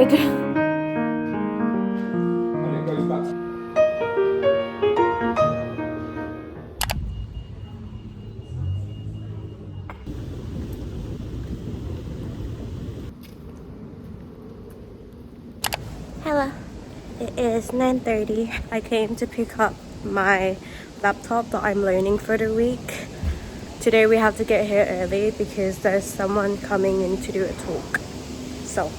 tired. Hello. It is 9:30. I came to pick up my laptop that I'm learning for the week. Today we have to get here early because there's someone coming in to do a talk. So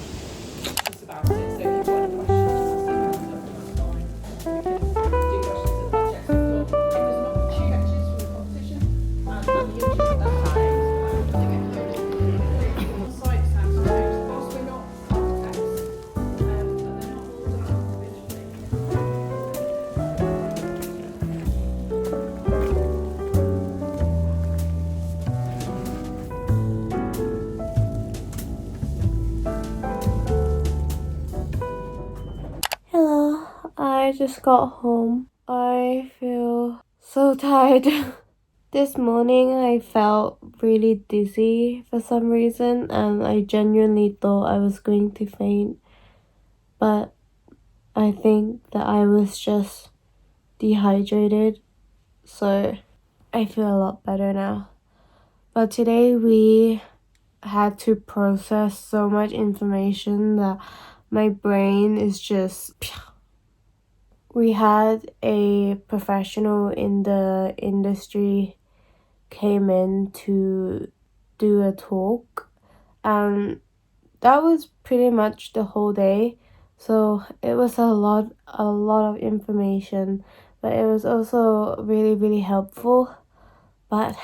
hello, I just got home. I feel so tired. This morning I felt really dizzy for some reason and I genuinely thought I was going to faint. But I think that I was just dehydrated, so I feel a lot better now. But today we had to process so much information that my brain is just... We had a professional in the industry came in to do a talk, and that was pretty much the whole day. So it was a lot of information, but it was also really helpful. But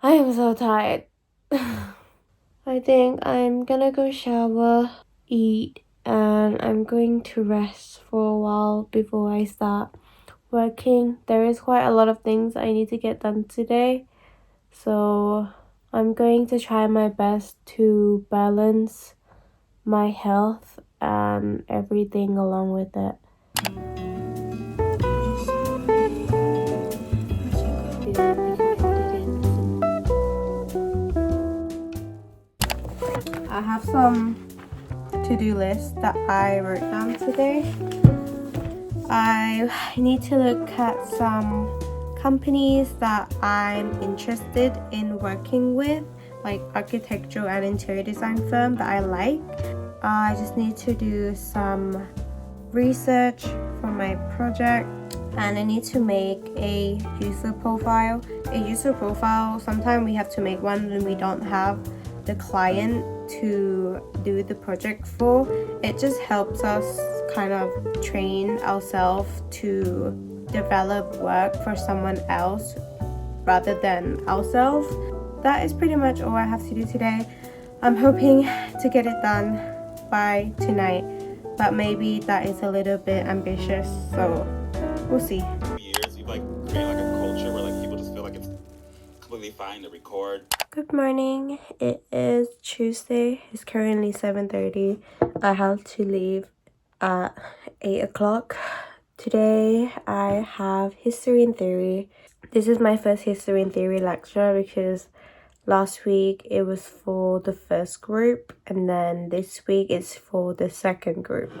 I am so tired. I think I'm gonna go shower, eat, and I'm going to rest for a while before I start working. There is quite a lot of things I need to get done today, so I'm going to try my best to balance my health and everything along with it. I have some to-do lists that I wrote down today. I need to look at some companies that I'm interested in working with, like architectural and interior design firm that I like. I just need to do some research for my project, and I need to make a user profile. Sometimes we have to make one when we don't have the client to do the project for. It just helps us kind of train ourselves to develop work for someone else rather than ourselves. That is pretty much all I have to do today. I'm hoping to get it done by tonight, but maybe that is a little bit ambitious, so we'll see. Years you've like created like a culture where like people just feel like it's completely fine to record. Good morning. It is Tuesday. It's currently 7:30. I have to leave at 8 o'clock. Today I have history and theory. This is my first history and theory lecture because last week it was for the first group and then this week it's for the second group.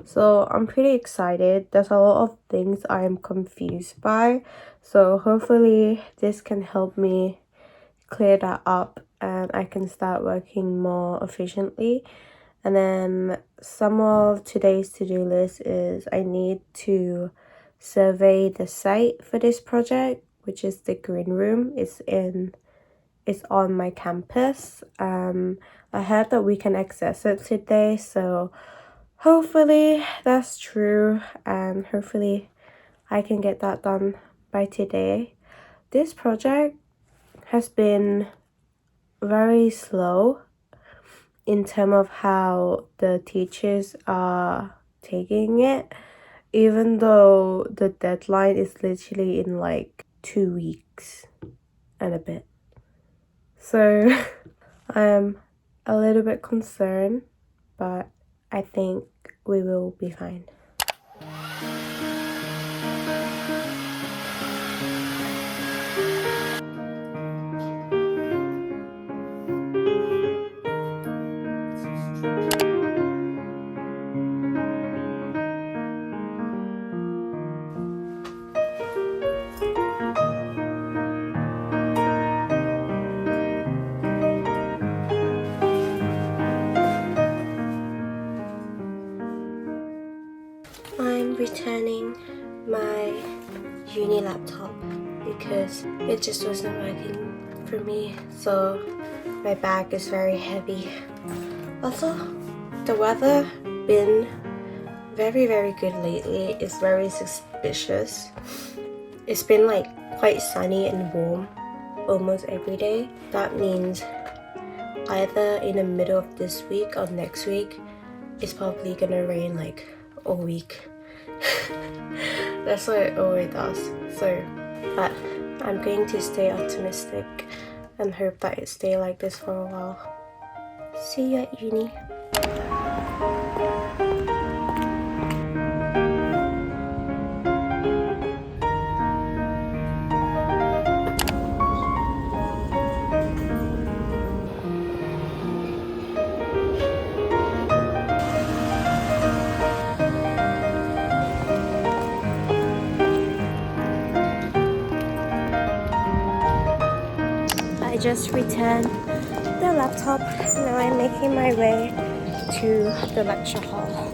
So I'm pretty excited. There's a lot of things I am confused by. So hopefully this can help me clear that up and I can start working more efficiently. And then some of today's to-do list is I need to survey the site for this project, which is the green room. It's on my campus. I heard that we can access it today, so hopefully that's true and hopefully I can get that done by today. This project has been very slow in terms of how the teachers are taking it, even though the deadline is literally in like 2 weeks and a bit. So I am a little bit concerned, but I think we will be fine. I'm returning my uni laptop because it just wasn't working for me, so my bag is very heavy. Also, the weather been very good lately. It's very suspicious. It's been like quite sunny and warm almost every day. That means either in the middle of this week or next week it's probably gonna rain like all week. That's what it always does. So, but I'm going to stay optimistic and hope that it stay like this for a while. See you at uni. I just returned the laptop. Now I'm making my way to the lecture hall.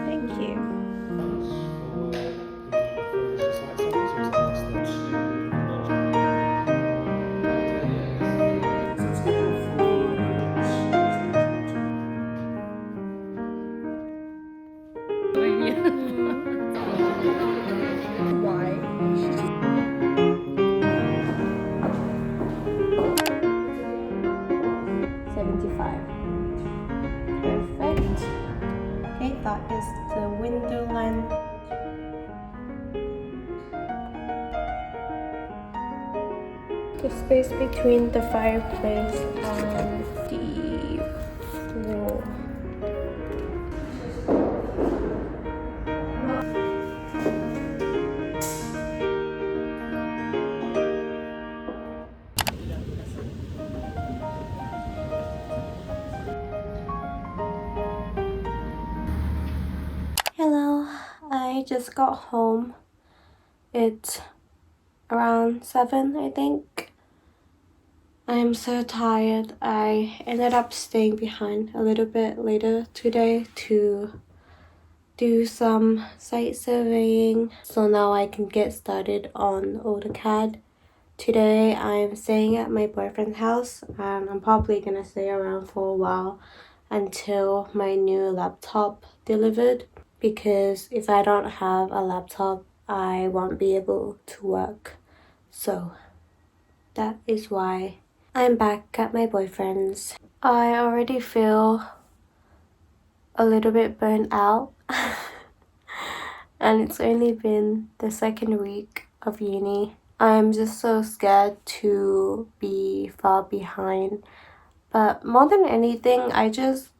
Thank you. Why? 75. Perfect. Okay, that is the window length. The space between the fireplace and the wall. Hello, I just got home. It's around 7, I think. I am so tired. I ended up staying behind a little bit later today to do some site surveying, so now I can get started on AutoCAD. Today I'm staying at my boyfriend's house and I'm probably gonna stay around for a while until my new laptop delivered, because if I don't have a laptop I won't be able to work. So that is why I'm back at my boyfriend's. I already feel a little bit burnt out and it's only been the second week of uni. I'm just so scared to be far behind, but more than anything I just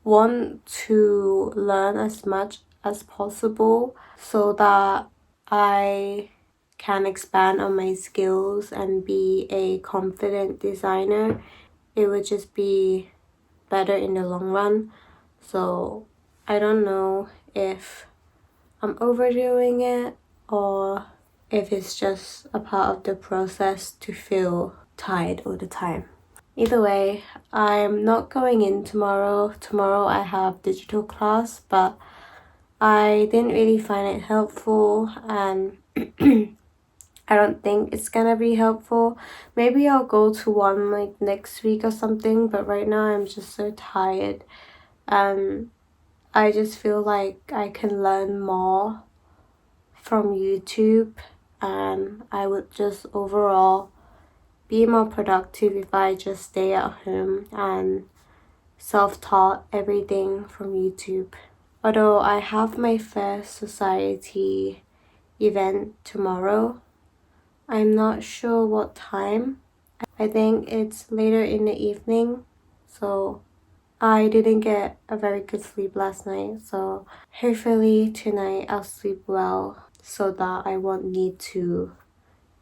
want to learn as much as possible so that I can expand on my skills and be a confident designer. It would just be better in the long run. So I don't know if I'm overdoing it or if it's just a part of the process to feel tired all the time. Either way, I'm not going in tomorrow. Tomorrow I have digital class, but I didn't really find it helpful and I don't think it's gonna be helpful. Maybe I'll go to one like next week or something, but right now I'm just so tired. I just feel like I can learn more from YouTube and I would just overall be more productive if I just stay at home and self-taught everything from YouTube. Although I have my first society event tomorrow, I'm not sure what time. I think it's later in the evening, so I didn't get a very good sleep last night, so hopefully tonight I'll sleep well so that I won't need to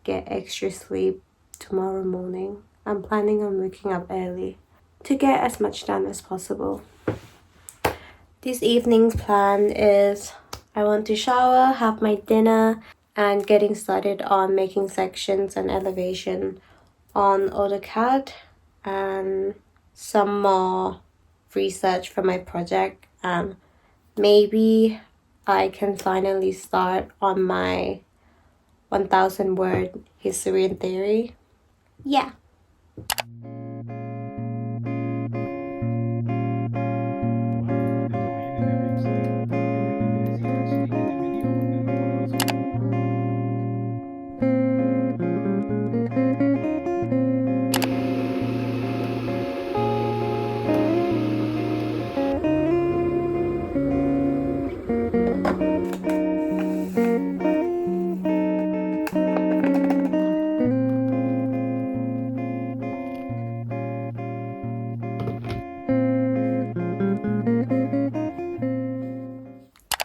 get extra sleep tomorrow morning. I'm planning on waking up early to get as much done as possible. This evening's plan is I want to shower, have my dinner, and getting started on making sections and elevation on AutoCAD, and some more research for my project, and maybe I can finally start on my 1000 word history and theory. Yeah.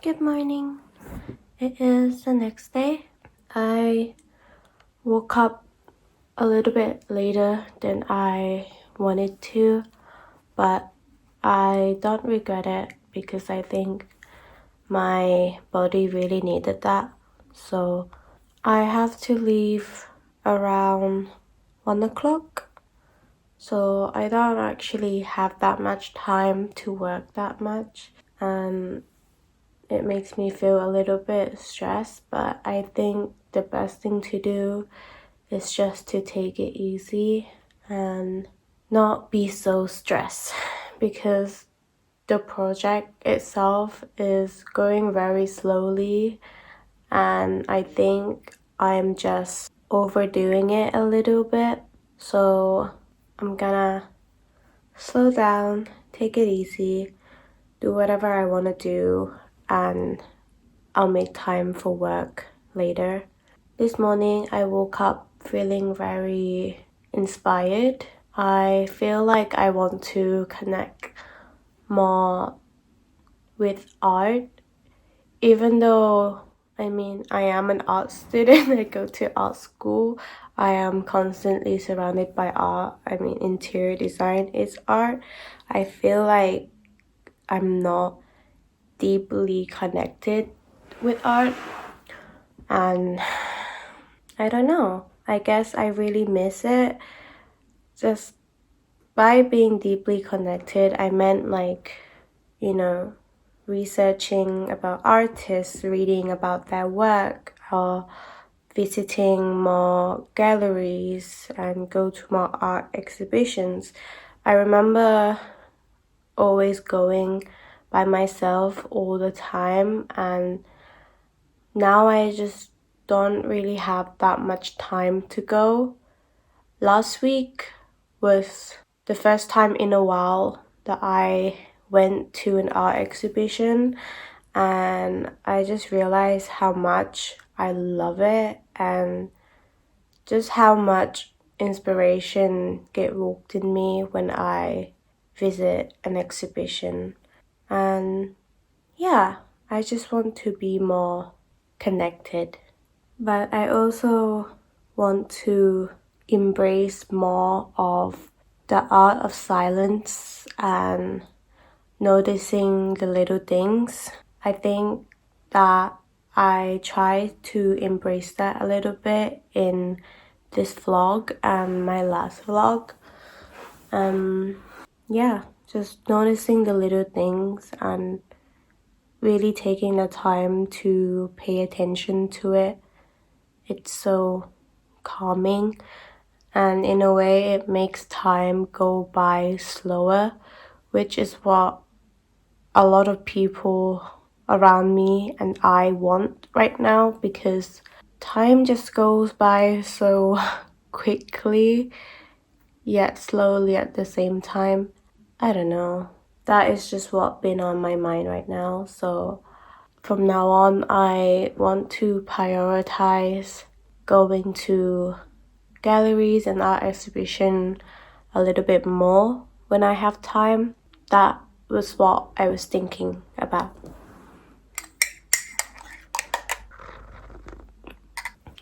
Good morning. It is the next day. I woke up a little bit later than I wanted to, but I don't regret it because I think my body really needed that. So I have to leave around 1 o'clock. So I don't actually have that much time to work that much, and it makes me feel a little bit stressed, but I think the best thing to do is just to take it easy and not be so stressed, because the project itself is going very slowly, and I think I'm just overdoing it a little bit. So I'm gonna slow down, take it easy, do whatever I want to do, and I'll make time for work later. This morning I woke up feeling very inspired. I feel like I want to connect more with art, even though I am an art student. I go to art school. I am constantly surrounded by art. Interior design is art. I feel like I'm not deeply connected with art, and I don't know. I guess I really miss it. Just by being deeply connected, I meant researching about artists, reading about their work, or visiting more galleries and go to more art exhibitions. I remember always going by myself all the time, and now I just don't really have that much time to go. Last week was the first time in a while that I went to an art exhibition, and I just realized how much I love it and just how much inspiration get woke in me when I visit an exhibition. And yeah, I just want to be more connected. But I also want to embrace more of the art of silence and noticing the little things. I think that I try to embrace that a little bit in this vlog and my last vlog. Just noticing the little things and really taking the time to pay attention to it. It's so calming, and in a way it makes time go by slower, which is what a lot of people around me and I want right now, because time just goes by so quickly yet slowly at the same time. I don't know. That is just what's been on my mind right now. So from now on, I want to prioritize going to galleries and art exhibition a little bit more when I have time. That was what I was thinking about.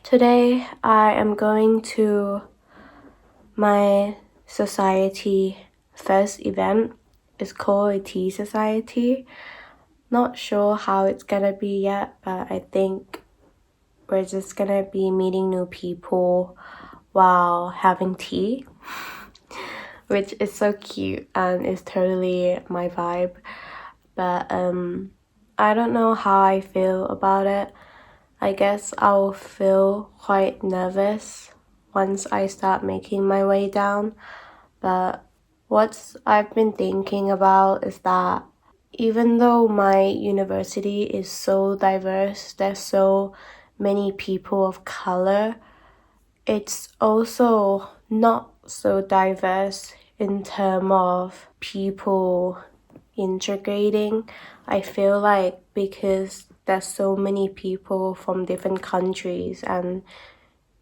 Today I am going to my society first event. It's called a tea society. Not sure how it's gonna be yet, but I think we're just gonna be meeting new people while having tea, which is so cute and is totally my vibe. But I don't know how I feel about it. I guess I'll feel quite nervous once I start making my way down. But what I've been thinking about is that even though my university is so diverse, there's so many people of color, it's also not so diverse in terms of people integrating. I feel like because there's so many people from different countries and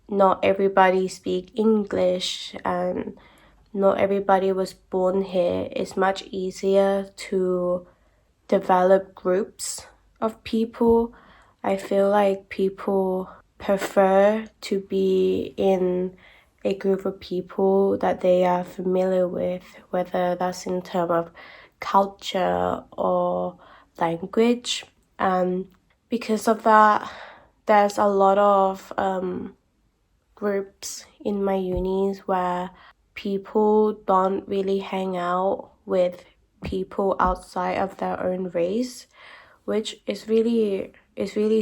not everybody speak English and not everybody was born here, it's much easier to develop groups of people. I feel like people prefer to be in a group of people that they are familiar with, whether that's in terms of culture or language. And because of that, there's a lot of groups in my unis where people don't really hang out with people outside of their own race, which is really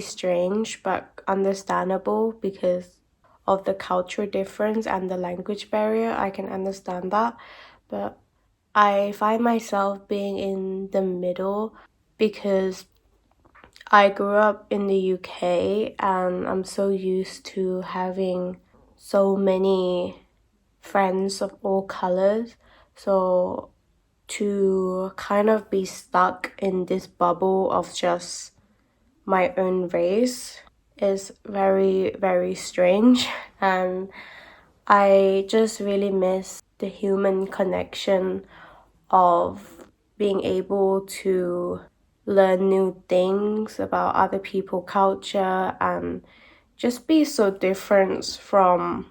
strange but understandable because of the cultural difference and the language barrier. I can understand that, but I find myself being in the middle because I grew up in the UK and I'm so used to having so many friends of all colors. So to kind of be stuck in this bubble of just my own race is very, very strange. And I just really miss the human connection of being able to learn new things about other people's culture and just be so different from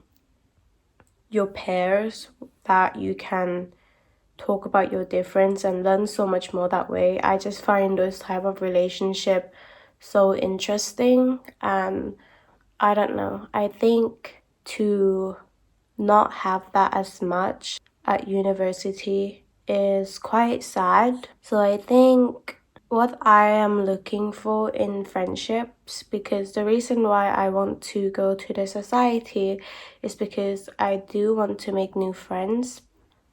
your peers that you can talk about your difference and learn so much more that way. I just find those type of relationship so interesting, and I don't know, I think to not have that as much at university is quite sad. So I think what I am looking for in friendships, because the reason why I want to go to the society is because I do want to make new friends.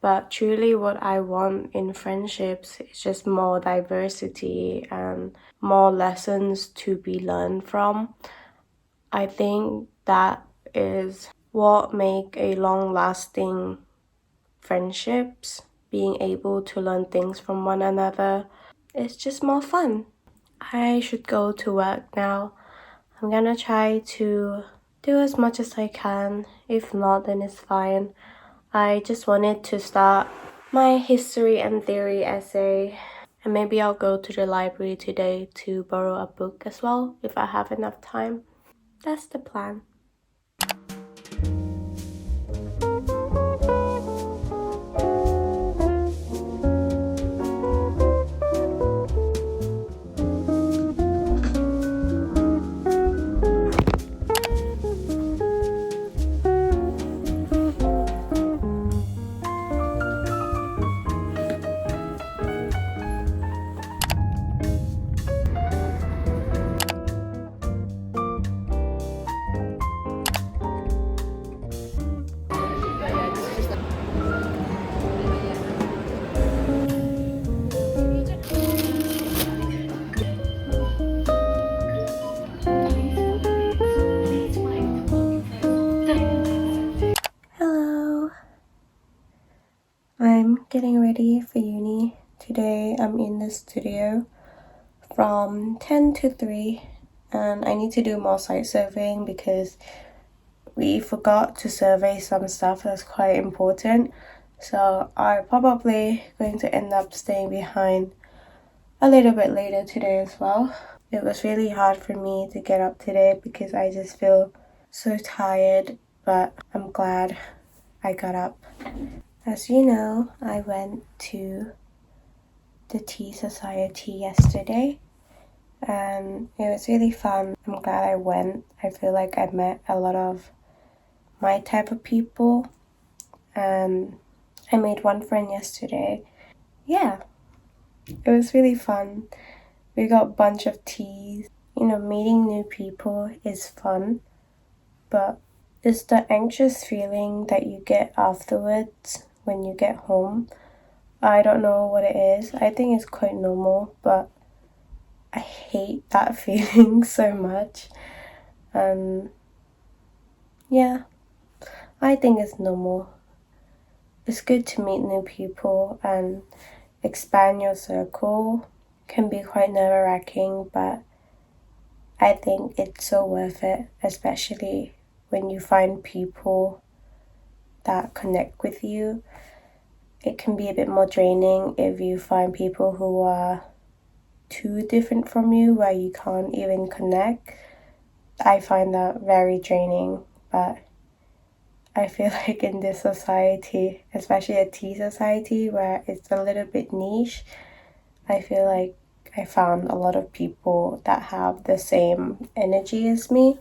But truly what I want in friendships is just more diversity and more lessons to be learned from. I think that is what make a long-lasting friendships, being able to learn things from one another. It's just more fun. I should go to work now. I'm gonna try to do as much as I can. If not, then it's fine. I just wanted to start my history and theory essay, and maybe I'll go to the library today to borrow a book as well if I have enough time. That's the plan. Hello. I'm getting ready for uni. Today I'm in the studio from 10 to 3 and I need to do more site surveying because we forgot to survey some stuff that's quite important. So I'm probably going to end up staying behind a little bit later today as well. It was really hard for me to get up today because I just feel so tired, but I'm glad I got up. As you know, I went to the Tea Society yesterday and it was really fun. I'm glad I went. I feel like I met a lot of my type of people, and I made one friend yesterday. Yeah, it was really fun. We got a bunch of teas. Meeting new people is fun, but it's the anxious feeling that you get afterwards when you get home. I don't know what it is. I think it's quite normal, but I hate that feeling so much. And yeah, I think it's normal. It's good to meet new people and expand your circle. Can be quite nerve-wracking, but I think it's so worth it, especially when you find people that connect with you. It can be a bit more draining if you find people who are too different from you where you can't even connect. I find that very draining, but I feel like in this society, especially a tea society where it's a little bit niche, I feel like I found a lot of people that have the same energy as me.